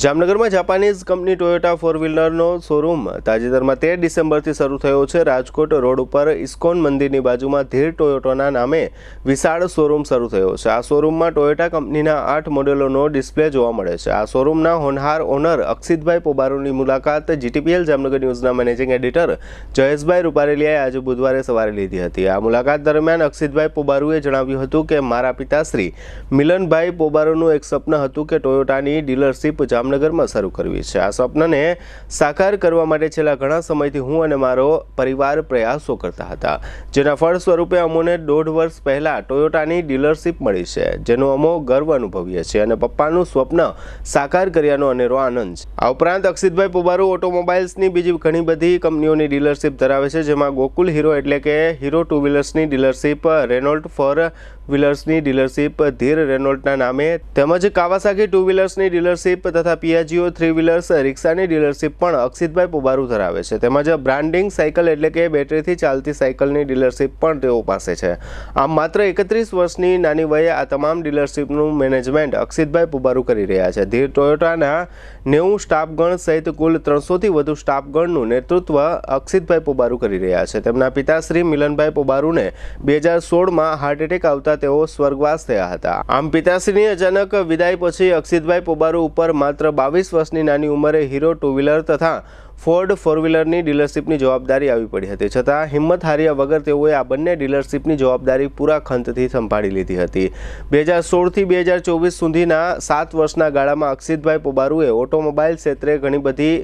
જામનગરમાં Japanese company Toyota four વ્હીલરનો showroom તાજેતરમાં 13 ડિસેમ્બરથી શરૂ થયો છે। રાજકોટ રોડ ઉપર ઇસ્કોન મંદિરની બાજુમાં ધીર ટોયોટાના નામે વિશાળ શોરૂમ શરૂ થયો છે। આ શોરૂમમાં ટોયોટા કંપનીના 8 મોડેલોનો ડિસ્પ્લે જોવા મળે છે। આ શોરૂમના હોનહાર ઓનર અક્ષિતભાઈ પોબારુની મુલાકાત જીટીપીએલ જામનગર ન્યૂઝના મેનેજિંગ એડિટર જયેશભાઈ રૂપારેલિયાએ આજે બુધવારે સવારે લીધી હતી। આ મુલાકાત દરમિયાન અક્ષિતભાઈ પોબારુએ જણાવ્યું હતું કે મારા પિતાશ્રી મિલનભાઈ પોબારુનું એક સપન હતું કે ટોયોટાની ડીલરશીપ જામનગરમાં શરૂ કરવી છે। આ સપનને સાકાર કરવા માટે છેલ્લા ઘણા સમયથી હું અને મારો પરિવાર પ્રયાસો કરતા હતા, જેના ફળ સ્વરૂપે અમોને 1.5 વર્ષ પહેલા ટોયોટાની ડીલરશીપ મળી છે, જેનો અમો ગર્વ અનુભવીએ છીએ અને પપ્પાનું સ્વપ્ન સાકાર કર્યાનો અનેરો આનંદ છે। આ ઉપરાંત અક્ષિતભાઈ પોબારુ ઓટોમોબાઈલ્સની બીજી ઘણી બધી કંપનીઓની ડીલરશીપ ધરાવે છે, જેમાં ગોકુલ હીરો એટલે કે હીરો ટુ વ્હીલર્સની ડીલરશીપ, રેનોલ્ટ ફોર વ્હીલર્સની ડીલરશીપ ધીર રેનોલ્ટના નામે તેમજ કાવાસાકી ટુ વ્હીલર્સની ડીલરશીપ તથા પિયાજીઓ 3 વ્હીલર્સ રિક્ષાની ડીલરશીપ પણ અક્ષિતભાઈ પોબારુ ધરાવે છે। તેમજ બ્રાન્ડિંગ સાયકલ એટલે કે બેટરીથી ચાલતી સાયકલની ડીલરશીપ પણ તેઓ પાસે છે। આમ માત્ર 31 વર્ષની નાની વયે આ તમામ ડીલરશીપનું મેનેજમેન્ટ અક્ષિતભાઈ પોબારુ કરી રહ્યા છે। ધીર ટોયોટાના 90 સ્ટાફગણ સહિત કુલ 300થી વધુ સ્ટાફગણનું નેતૃત્વ અક્ષિતભાઈ પોબારુ કરી રહ્યા છે। તેમના પિતાશ્રી મિલનભાઈ પોબારુને 2016માં હાર્ટ એટેક આવતા તેઓ સ્વર્ગવાસ થયા હતા। આમ પિતાશ્રીની અચાનક વિદાય પછી અક્ષિતભાઈ પોબારુ ઉપર માત્ર 22 વર્ષની નાની ઉંમરે હીરો ટુ વ્હીલર તથા ફોર્ડ ફોર વ્હીલરની ડીલરશીપની જવાબદારી આવી પડી હતી, છતાં હિંમત હાર્યા વગર તેઓએ આ બંને ડીલરશીપની જવાબદારી પૂરા ખંતથી સંભાળી લીધી હતી। 2016થી 2024 સુધીના 7 વર્ષના ગાળામાં અક્ષિતભાઈ પોબારુએ ઓટોમોબાઈલ ક્ષેત્રે ઘણી બધી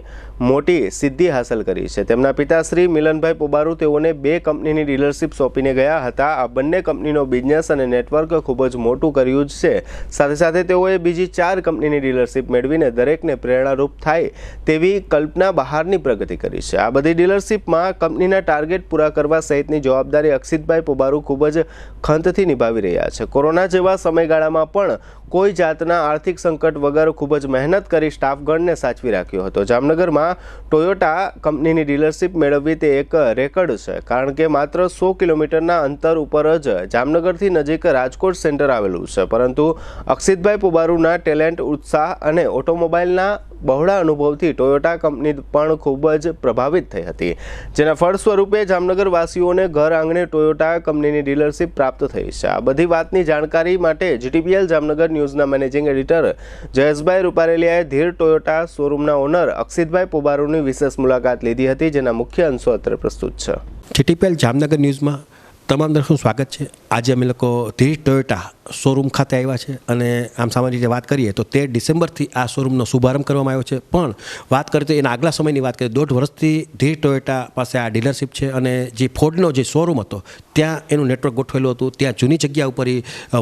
મોટી સિદ્ધિ હાંસલ કરી છે। તેમના પિતાશ્રી મિલનભાઈ પોબારુ તેઓને 2 કંપનીની ડીલરશીપ સોંપીને ગયા હતા। આ બંને કંપનીનો બિઝનેસ અને નેટવર્ક ખૂબ જ મોટું કર્યું જ છે। સાથે સાથે તેઓએ બીજી 4 કંપનીની ડીલરશીપ મેળવીને દરેકને પ્રેરણારૂપ થાય તેવી કલ્પના બહારની પ્રગતિ કરી છે। આ બધી ડીલરશીપમાં કંપનીના ટાર્ગેટ પૂરા કરવા સહિતની જવાબદારી અક્ષિતભાઈ પોબારુ ખૂબ જ ખંતથી નિભાવી રહ્યા છે। કોરોના જેવા સમયગાળામાં પણ કોઈ જાતના આર્થિક સંકટ વગર ખૂબ જ મહેનત કરી સ્ટાફગણને સાચવી રાખ્યો હતો। જામનગરમાં ટોયોટા કંપનીની ડીલરશીપ મેળવવી તે એક રેકર્ડ છે, કારણ કે માત્ર 100 કિલોમીટરના અંતર ઉપર જ જામનગરથી નજીક રાજકોટ સેન્ટર આવેલું છે, પરંતુ અક્ષિતભાઈ પોબારુના ટેલેન્ટ, ઉત્સાહ અને ઓટોમોબાઈલના બહોળા અનુભવથી ટોયોટા કંપની પણ ખૂબ જ પ્રભાવિત થઈ હતી, જેના ફળ સ્વરૂપે જામનગરવાસીઓને ઘર આંગણે ટોયોટા કંપનીની ડીલરશીપ પ્રાપ્ત થઈ છે। આ બધી વાતની જાણકારી માટે જીટીપીએલ જામનગર ન્યૂઝના મેનેજિંગ એડિટર જયેશભાઈ રૂપારેલિયાએ ધીર ટોયોટા શોરૂમના ઓનર અક્ષિતભાઈ પોબારુની વિશેષ મુલાકાત લીધી હતી, જેના મુખ્ય અંશો અત્રે પ્રસ્તુત છે। જીટીપીએલ જામનગર ન્યૂઝમાં તમામ દર્શકોનું સ્વાગત છે। આજે અમે લોકો ધીર ટોયોટા શોરૂમ ખાતે આવ્યા છે અને આમ સામાન્ય રીતે વાત કરીએ તો 13 ડિસેમ્બરથી આ શોરૂમનો શુભારંભ કરવામાં આવ્યો છે, પણ વાત કરીએ તો એના આગલા સમયની વાત કરીએ 1.5 વર્ષથી ધીર ટોયોટા પાસે આ ડીલરશીપ છે અને જે ફોર્ડનો જે શોરૂમ હતો ત્યાં એનું નેટવર્ક ગોઠવેલું હતું, ત્યાં જૂની જગ્યા ઉપર એ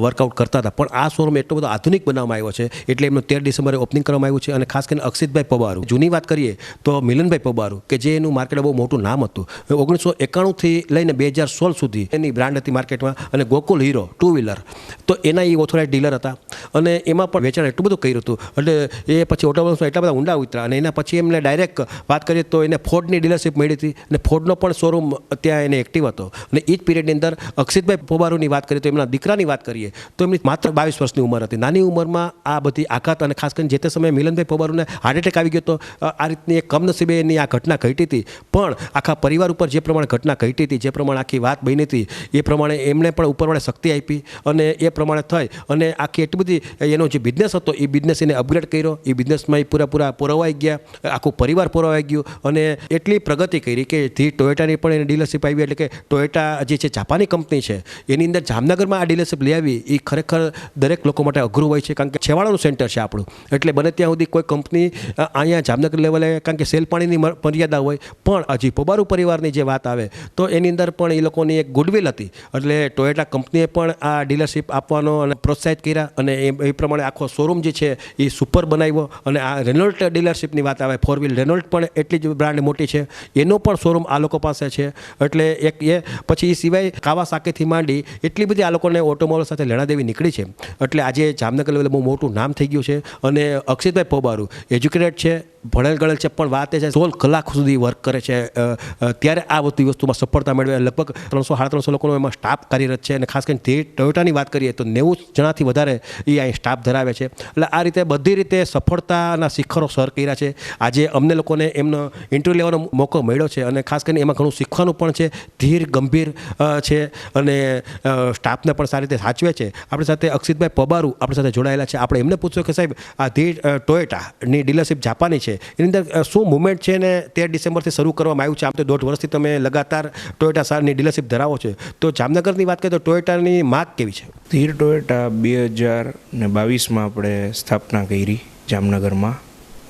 વર્કઆઉટ કરતા હતા, પણ આ શોરૂમ એટલો બધો આધુનિક બનાવવામાં આવ્યો છે એટલે એમનું 13 ડિસેમ્બરે ઓપનિંગ કરવામાં આવ્યું છે। અને ખાસ કરીને અક્ષિતભાઈ પોબારુ, જૂની વાત કરીએ તો મિલનભાઈ પોબારુ કે જે એનું માર્કેટ બહુ મોટું નામ હતું, 1991થી લઈને 2016 સુધી એની બ્રાન્ડ હતી માર્કેટમાં, અને ગોકુલ હીરો ટુ વ્હીલર તો એના એ ઓથોરાઇઝ ડીલર હતા અને એમાં પણ વેચાણ એટલું બધું કર્યું હતું એટલે એ પછી ઓટોમોબાઈલ્સમાં એટલા બધા ઊંડા ઉતર્યા અને એના પછી એમને ડાયરેક્ટ વાત કરીએ તો એને ફોર્ડની ડીલરશીપ મળી હતી અને ફોર્ડનો પણ શોરૂમ ત્યાં એને એક્ટિવ હતો। અને એ જ પીરિયડની અંદર અક્ષિતભાઈ પોબારુની વાત કરીએ તો એમના દીકરાની વાત કરીએ તો એમની માત્ર 22 વર્ષની ઉંમર હતી। નાની ઉંમરમાં આ બધી આઘાત અને ખાસ કરીને જે તે સમયે મિલનભાઈ પોબારુને હાર્ટ એટેક આવી ગયો તો આ રીતની એક કમનસીબે એની આ ઘટના ઘટી હતી, પણ આખા પરિવાર ઉપર જે પ્રમાણે ઘટના ઘટી હતી, જે પ્રમાણે આખી વાત બની હતી એ પ્રમાણે એમણે પણ ઉપરવાળે શક્તિ આપી અને એ પ્રમાણે થઈ અને આખી એટલી બધી એનો જે બિઝનેસ હતો એ બિઝનેસ એને અપગ્રેડ કર્યો, એ બિઝનેસમાં એ પૂરા પોરવાઈ ગયા, આખું પરિવાર પોરવાઈ ગયું અને એટલી પ્રગતિ કરી કે ધીર ટોયોટાની પણ એને ડીલરશીપ આવી, એટલે કે ટોયોટા જે છે જાપાની કંપની છે એની અંદર જામનગરમાં આ ડીલરશીપ લઈ આવી એ ખરેખર દરેક લોકો માટે અઘરું હોય છે, કારણ કે છેવાડાનું સેન્ટર છે આપણું, એટલે બને ત્યાં સુધી કોઈ કંપની અહીંયા જામનગર લેવલે કારણ કે સેલ પાણીની મર્યાદા હોય, પણ હજી પોબારુ પરિવારની જે વાત આવે તો એની અંદર પણ એ લોકોની એક ગુડવિલ હતી, એટલે ટોયોટા કંપનીએ પણ આ ડીલરશીપ આપવાનો અને પ્રોત્સાહિત કર્યા અને એ પ્રમાણે આખો શોરૂમ જે છે એ સુપર બનાવ્યો। અને આ રેનોલ્ટ ડીલરશીપની વાત આવે, 4 વ્હીલ રેનોલ્ટ પણ એટલી જ બ્રાન્ડ મોટી છે, એનો પણ શોરૂમ આ લોકો પાસે છે, એટલે એક એ પછી એ સિવાય કાવાસાકીથી માંડી એટલી બધી આ લોકોને ઓટોમોબાઈલ સાથે લેણાદેવી નીકળી છે, એટલે આજે જામનગર લેવલે બહુ મોટું નામ થઈ ગયું છે। અને અક્ષિતભાઈ પોબારુ એજ્યુકેટેડ છે, ભણેલ ગણેલ છે, પણ વાત એ છે 16 કલાક સુધી વર્ક કરે છે, ત્યારે આ બધી વસ્તુમાં સફળતા મેળવે। લગભગ 300-350 લોકોનો એમાં સ્ટાફ કાર્યરત છે અને ખાસ કરીને ટોયોટાની વાત કરીએ તો 90 જણાથી વધારે એ અહીં સ્ટાફ ધરાવે છે. એટલે આ રીતે બધી રીતે સફળતાના શિખરો સર કર્યા છે. આજે અમને લોકોને એમનો ઇન્ટરવ્યૂ લેવાનો મોકો મળ્યો છે અને ખાસ કરીને એમાં ઘણું શીખવાનું પણ છે. ધીર ગંભીર છે અને સ્ટાફને પણ સારી રીતે સાચવે છે. આપણી સાથે અક્ષિતભાઈ પબારુ આપણી સાથે જોડાયેલા છે. આપણે એમને પૂછ્યું કે સાહેબ આ ધીર ટોયોટાની ડીલરશીપ જાપાની છે, એની અંદર શું મુવમેન્ટ છે ને 13 ડિસેમ્બરથી શરૂ કરવામાં આવ્યું છે. આમ તો 1.5 વર્ષથી તમે લગાતાર ટોયોટા સારની ડીલરશીપ ધરાવો છો, તો જામનગરની વાત કરીએ તો ટોયોટાની માગ કેવી છે? ધીર ટોયોટા 2022માં આપણે સ્થાપના કરી જામનગરમાં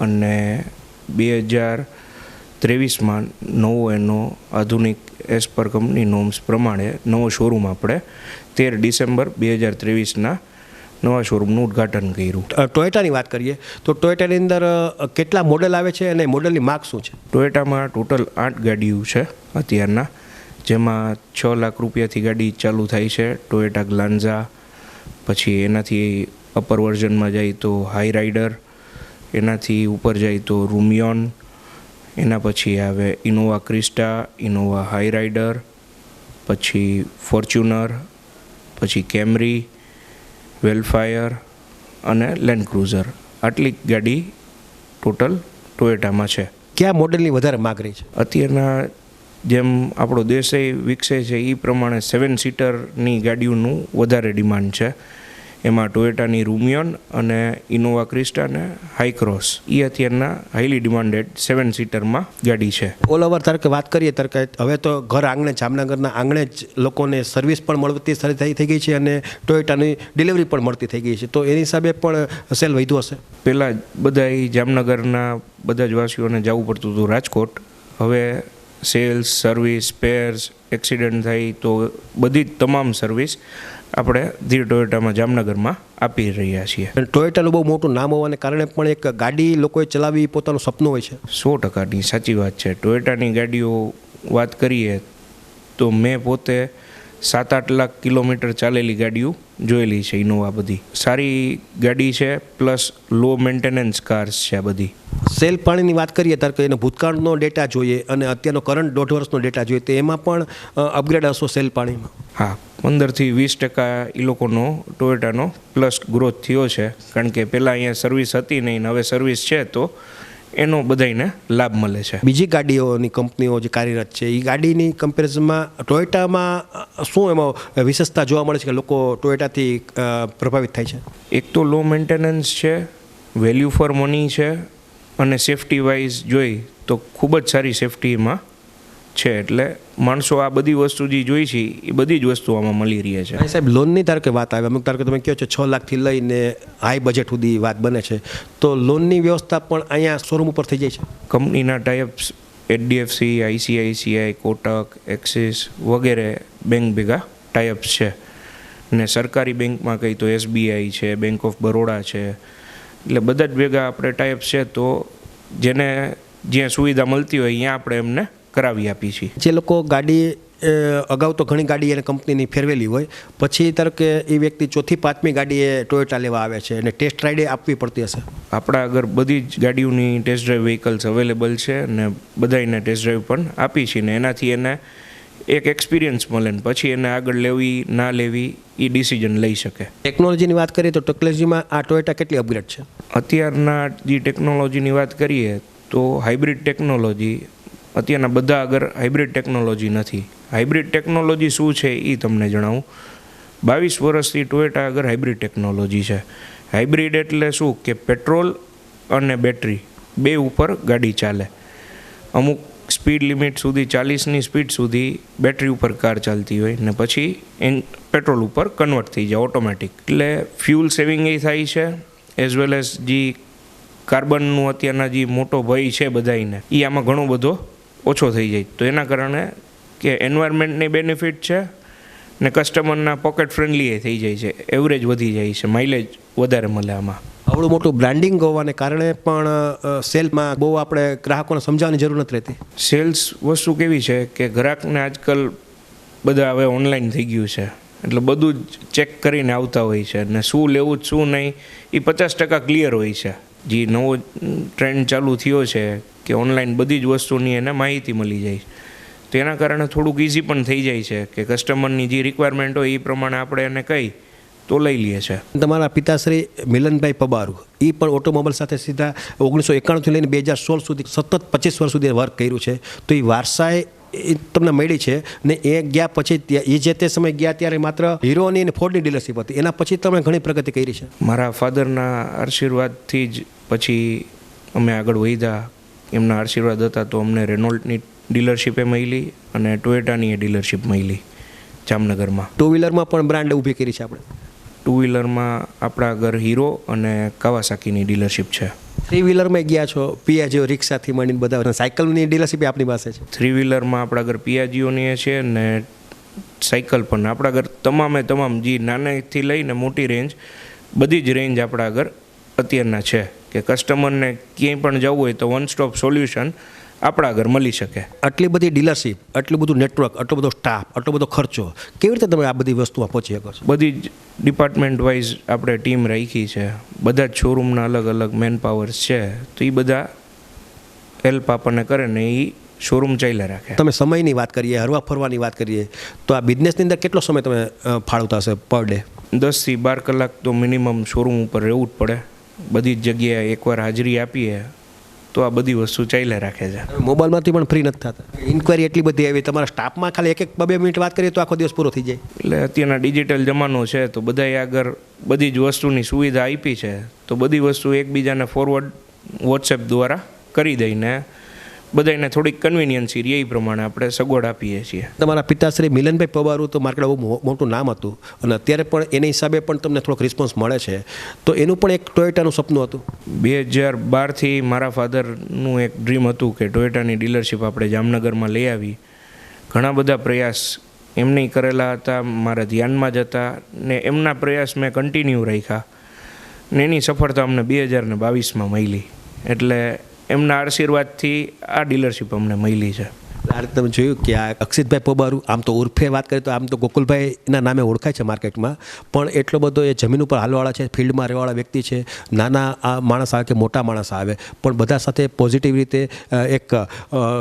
અને 2023માં નવો એનો આધુનિક એઝ પર કંપની નોર્મ્સ પ્રમાણે નવો શોરૂમ આપણે 13 ડિસેમ્બર 2023ના નવા શોરૂમનું ઉદ્ઘાટન કર્યું. ટોયોટાની વાત કરીએ તો ટોયોટાની અંદર કેટલા મોડેલ આવે છે અને મોડેલની માગ શું છે? ટોયોટામાં ટોટલ 8 ગાડીઓ છે અત્યારના, જેમાં 6 લાખ રૂપિયાથી ગાડી ચાલુ થાય છે. ટોયોટા ગ્લાન્ઝા, પછી એનાથી અપર વર્ઝનમાં જાય તો હાઈ રાઇડર, એનાથી ઉપર જાય તો રૂમિયોન, એના પછી આવે Innova Crysta, Innova high rider, પછી ફોર્ચ્યુનર, પછી કેમરી, વેલફાયર અને લેન્ડ ક્રુઝર. આટલી ગાડી ટોટલ ટોયોટામાં છે. કયા મોડેલની વધારે માગ રહી છે? અત્યારના જેમ આપણો દેશે વિકસે છે એ પ્રમાણે 7 સીટરની ગાડીઓનું વધારે ડિમાન્ડ છે. એમાં ટોયોટાની રૂમિયોન અને ઇનોવા ક્રિસ્ટા અને હાઈક્રોસ એ અત્યારના હાઈલી ડિમાન્ડેડ 7 સીટરમાં ગાડી છે. ઓલ ઓવર તારે કે વાત કરીએ તારે કે હવે તો ઘર આંગણે જામનગરના આંગણે જ લોકોને સર્વિસ પણ મળતી થઈ ગઈ છે અને ટોયોટાની ડિલિવરી પણ મળતી થઈ ગઈ છે, તો એની હિસાબે પણ સેલ વધ્યું હશે. પહેલાં બધા જામનગરના બધા જ વાસીઓને જવું પડતું હતું રાજકોટ. હવે સેલ્સ, સર્વિસ, સ્પેર્સ, એક્સિડન્ટ થાય તો બધી જ તમામ સર્વિસ આપણે ધીર ટોયોટામાં જામનગરમાં આપી રહ્યા છીએ. ટોયોટાનું બહુ મોટું નામ હોવાને કારણે પણ એક ગાડી લોકોએ ચલાવવી પોતાનું સપનું હોય છે. 100%ની સાચી વાત છે. ટોયોટાની ગાડીઓ વાત કરીએ તો મેં પોતે 7-8 લાખ કિલોમીટર ચાલેલી ગાડીઓ જોયેલી છે. ઇનોવા બધી સારી ગાડી છે, પ્લસ લો મેન્ટેનન્સ કાર્સ છે આ બધી. સેલ પાણીની વાત કરીએ ત્યારે કે એનો ભૂતકાળનો ડેટા જોઈએ અને અત્યારનો કરંટ 1.5 વર્ષનો ડેટા જોઈએ, તો એમાં પણ અપગ્રેડ હશો સેલ પાણીમાં? હા, 15-20% એ લોકોનો ટોયોટાનો પ્લસ ગ્રોથ થયો છે, કારણ કે પહેલાં અહીંયા સર્વિસ હતી નહીં, હવે સર્વિસ છે તો એનો બધાને લાભ મળે છે. બીજી ગાડીઓની કંપનીઓ જે કાર્યરત છે એ ગાડીની કમ્પેરિઝનમાં ટોયોટામાં શું એમાં વિશેષતા જોવા મળે છે કે લોકો ટોયોટાથી પ્રભાવિત થાય છે? એક તો લો મેન્ટેનન્સ છે, વેલ્યુ ફોર મની છે અને સેફટી વાઇઝ જોઈ તો ખૂબ જ સારી સેફટીમાં છે. એટલે માણસો આ બધી વસ્તુ જે જોઈ છે એ બધી જ વસ્તુ આમાં મળી રહી છે. સાહેબ, લોનની તાર કે વાત આવે, અમુક તાર કે તમે કહો છો 6 લાખથી લઈને હાઈ બજેટ સુધી વાત બને છે, તો લોનની વ્યવસ્થા પણ અહીંયા શોરૂમ ઉપર થઈ જાય છે? કંપનીના types HDFC, ICICI, Kotak, axis વગેરે બેંક ભેગા ટાઈપ્સ છે. ને સરકારી બેંકમાં કહી તો એસબીઆઈ છે, બેંક ઓફ બરોડા છે, એટલે બધા જ ભેગા આપણે ટાઈપ્સ છે. તો જેને જ્યાં સુવિધા મળતી હોય ત્યાં આપણે એમને કરાવી આપી છીએ. જે લોકો ગાડી અગાઉ તો ઘણી ગાડી એને કંપનીની ફેરવેલી હોય, પછી ધારો કે એ વ્યક્તિ 4થી 5મી ગાડીએ ટોયોટા લેવા આવે છે અને ટેસ્ટ રાઇડે આપવી પડતી હશે? આપણા આગળ બધી જ ગાડીઓની ટેસ્ટ ડ્રાઈવ વ્હીકલ્સ અવેલેબલ છે અને બધાને ટેસ્ટ ડ્રાઈવ પણ આપી છીએ ને એનાથી એને એક એક્સપિરિયન્સ મળે ને પછી એને આગળ લેવી ના લેવી એ ડિસિઝન લઈ શકે. ટેકનોલોજીની વાત કરીએ તો ટેકનોલોજીમાં આ ટોયોટા કેટલી અપગ્રેડ છે? અત્યારના જે ટેકનોલોજીની વાત કરીએ તો હાઇબ્રિડ ટેકનોલોજી, અત્યારના બધા આગળ હાઇબ્રિડ ટેકનોલોજી નથી. હાઇબ્રિડ ટેકનોલોજી શું છે એ તમને જણાવું. 22 વર્ષથી ટોયોટા આગળ હાઇબ્રિડ ટેકનોલોજી છે. હાઇબ્રિડ એટલે શું કે પેટ્રોલ અને બેટરી બે ઉપર ગાડી ચાલે. અમુક સ્પીડ લિમિટ સુધી 40ની સ્પીડ સુધી બેટરી ઉપર કાર ચાલતી હોય ને પછી પેટ્રોલ ઉપર કન્વર્ટ થઈ જાય ઓટોમેટિક. એટલે ફ્યુલ સેવિંગ એ થાય છે, એઝ વેલ એઝ જે કાર્બનનું અત્યારના જે મોટો ભય છે બધાને એ આમાં ઘણો બધો ઓછો થઈ જાય. તો એના કારણે કે એન્વાયરમેન્ટને બેનિફિટ છે ને કસ્ટમરના પોકેટ ફ્રેન્ડલી એ થઈ જાય છે, એવરેજ વધી જાય છે, માઇલેજ વધારે મળે આમાં. આવડું મોટું બ્રાન્ડિંગ હોવાને કારણે પણ સેલમાં બહુ આપણે ગ્રાહકોને સમજાવવાની જરૂર નથી રહેતી. સેલ્સ વસ્તુ કેવી છે કે ગ્રાહકને આજકાલ બધા હવે ઓનલાઈન થઈ ગયું છે, એટલે બધું જ ચેક કરીને આવતા હોય છે અને શું લેવું શું નહીં એ 50% ક્લિયર હોય છે. જે નવો ટ્રેન્ડ ચાલુ થયો છે કે ઓનલાઈન બધી જ વસ્તુની એને માહિતી મળી જાય, તો એના કારણે થોડુંક ઇઝી પણ થઈ જાય છે કે કસ્ટમરની જે રિક્વાયરમેન્ટ હોય એ પ્રમાણે આપણે એને કહી તો લઈ લઈએ છે. તમારા પિતાશ્રી મિલનભાઈ પબારુ એ પણ ઓટોમોબાઈલ સાથે સીધા 1991થી લઈને 2016 સુધી સતત 25 વર્ષ સુધી વર્ક કર્યું છે. તો એ વારસાએ એ તમને મળી છે ને એ ગયા પછી એ જે તે સમય ગયા ત્યારે માત્ર હીરોની અને ફોર્ડની ડીલરશીપ હતી. એના પછી તમે ઘણી પ્રગતિ કરી છે. મારા ફાધરના આશીર્વાદથી જ પછી અમે આગળ વધ્યા. એમના આશીર્વાદ હતા તો અમને રેનોલ્ટની ડીલરશીપે મળી અને ટોયોટાની એ ડીલરશીપ મળી જામનગરમાં. ટુ વ્હીલરમાં પણ બ્રાન્ડ ઊભી કરી છે આપણે. ટુ વ્હીલરમાં આપણા ઘર હીરો અને કાવાસાકીની ડીલરશીપ છે. થ્રી વ્હીલરમાં ગયા છો પિયાજીઓ રિક્ષાથી માંડીને બધા સાયકલની ડીલરશીપ આપણી પાસે છે. થ્રી વ્હીલરમાં આપણા ઘર પિયાજીઓની છે ને સાયકલ પણ આપણા ઘર તમામ જે નાનેથી લઈને મોટી રેન્જ બધી જ રેન્જ આપણા ઘર અત્યારના છે કે કસ્ટમરને ક્યાંય પણ જવું હોય તો વન સ્ટોપ સોલ્યુશન આપણા ઘર મળી શકે. આટલી બધી ડીલરશીપ, આટલું બધું નેટવર્ક, આટલો બધો સ્ટાફ, આટલો બધો ખર્ચો, કેવી રીતે તમે આ બધી વસ્તુમાં પહોંચી શકો છો? બધી જ ડિપાર્ટમેન્ટ વાઇઝ આપણે ટીમ રાખી છે. બધા જ શોરૂમના અલગ અલગ મેન પાવર્સ છે તો એ બધા હેલ્પ આપણને કરે ને એ શોરૂમ ચાલ્યા રાખે. તમે સમયની વાત કરીએ, હરવા ફરવાની વાત કરીએ તો આ બિઝનેસની અંદર કેટલો સમય તમે ફાળવતા હશે પર ડે? 10 થી 12 કલાક તો મિનિમમ શોરૂમ ઉપર રહેવું જ પડે. બધી જ જગ્યાએ એકવાર હાજરી આપીએ તો આ બધી વસ્તુ ચાલ્યા રાખે છે. મોબાઈલમાંથી પણ ફ્રી નથી થતા. ઇન્ક્વાયરી એટલી બધી આવી, તમારા સ્ટાફમાં ખાલી 1-2 મિનિટ વાત કરીએ તો આખો દિવસ પૂરો થઈ જાય. એટલે અત્યારના ડિજિટલ જમાનો છે તો બધાએ આગળ બધી જ વસ્તુની સુવિધા આપી છે તો બધી વસ્તુ એકબીજાને ફોરવર્ડ વોટ્સએપ દ્વારા કરી દઈને બધાને થોડીક કન્વિનિયન્સી રહે એ પ્રમાણે આપણે સગવડ આપીએ છીએ. તમારા પિતાશ્રી મિલનભાઈ પબારુ તો માર્કેટમાં બહુ મોટું નામ હતું અને અત્યારે પણ એના હિસાબે પણ તમને થોડોક રિસ્પોન્સ મળે છે. તો એનું પણ એક ટોયોટાનું સપનું હતું. 2012થી મારા ફાધરનું એક ડ્રીમ હતું કે ટોયોટાની ડીલરશીપ આપણે જામનગરમાં લઈ આવી. ઘણા બધા પ્રયાસ એમને કરેલા હતા, મારા ધ્યાનમાં જ હતા ને એમના પ્રયાસ મેં કન્ટિન્યુ રાખ્યા ને એની સફળતા અમને 2022માં મળી. એટલે એમના આશીર્વાદથી આ ડીલરશીપ અમને મળી છે. આ રીતે તમે જોયું કે આ અક્ષિતભાઈ પબારુ આમ તો ઉર્ફે વાત કરીએ તો આમ તો ગોકુલભાઈના નામે ઓળખાય છે માર્કેટમાં, પણ એટલો બધો એ જમીન ઉપર હાલવાળા છે, ફિલ્ડમાં રહેવાળા વ્યક્તિ છે. નાના આ માણસ આવે કે મોટા માણસ આવે પણ બધા સાથે પોઝિટિવ રીતે એક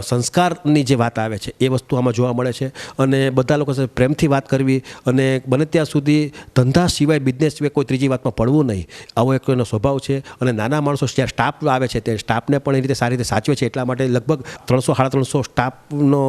સંસ્કારની જે વાત આવે છે એ વસ્તુ આમાં જોવા મળે છે. અને બધા લોકો સાથે પ્રેમથી વાત કરવી અને બને ત્યાં સુધી ધંધા સિવાય બિઝનેસ સિવાય કોઈ ત્રીજી વાતમાં પડવું નહીં, આવો એક એનો સ્વભાવ છે. અને નાના માણસો જ્યારે સ્ટાફ આવે છે તે સ્ટાફને પણ એ રીતે સારી રીતે સાચવે છે. એટલા માટે લગભગ 300-350 સ્ટાફ નો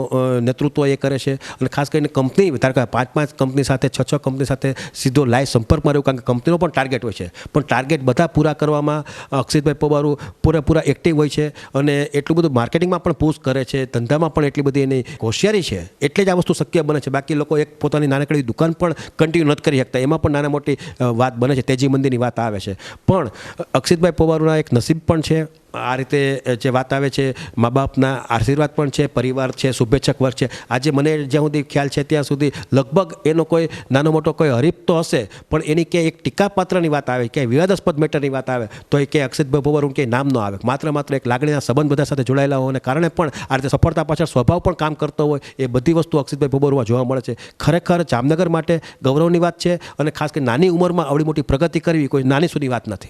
નેતૃત્વ એ કરે છે. અને ખાસ કરીને કંપની ધારો કે 5 કંપની સાથે 6 કંપની સાથે સીધો લાઈવ સંપર્કમાં રહ્યું, કારણ કે કંપનીનો પણ ટાર્ગેટ હોય છે. પણ ટાર્ગેટ બધા પૂરા કરવામાં અક્ષિતભાઈ પબારુ પૂરેપૂરા એક્ટિવ હોય છે અને એટલું બધું માર્કેટિંગમાં પણ પુશ કરે છે, ધંધામાં પણ એટલી બધી એની હોશિયારી છે. એટલે જ આ વસ્તુ શક્ય બને છે. બાકી લોકો એક પોતાની નાનકડી દુકાન પણ કન્ટિન્યુ નથી કરી શકતા, એમાં પણ નાના મોટી વાત બને છે, તેજી મંદીની વાત આવે છે. પણ અક્ષિતભાઈ પબારુના એક નસીબ પણ છે. આ રીતે જે વાત આવે છે, મા બાપના આશીર્વાદ પણ છે, પરિવાર છે, શુભેચ્છક વર્ગ છે. આજે મને જ્યાં સુધી ખ્યાલ છે ત્યાં સુધી લગભગ એનો કોઈ નાનો મોટો કોઈ હરીફ તો હશે પણ એની ક્યાંય એક ટીકાપાત્રની વાત આવે, ક્યાંય વિવાદાસ્પદ મેટરની વાત આવે તો એ કે અક્ષિતભાઈ પબારુ ક્યાંય નામ ન આવે. માત્ર એક લાગણીના સંબંધ બધા સાથે જોડાયેલા હોવાને કારણે પણ આ રીતે સફળતા પાછળ સ્વભાવ પણ કામ કરતો હોય, એ બધી વસ્તુ અક્ષિતભાઈ પબારુમાં જોવા મળે છે. ખરેખર જામનગર માટે ગૌરવની વાત છે અને ખાસ કરીને નાની ઉંમરમાં આવડી મોટી પ્રગતિ કરવી કોઈ નાની સૂની વાત નથી.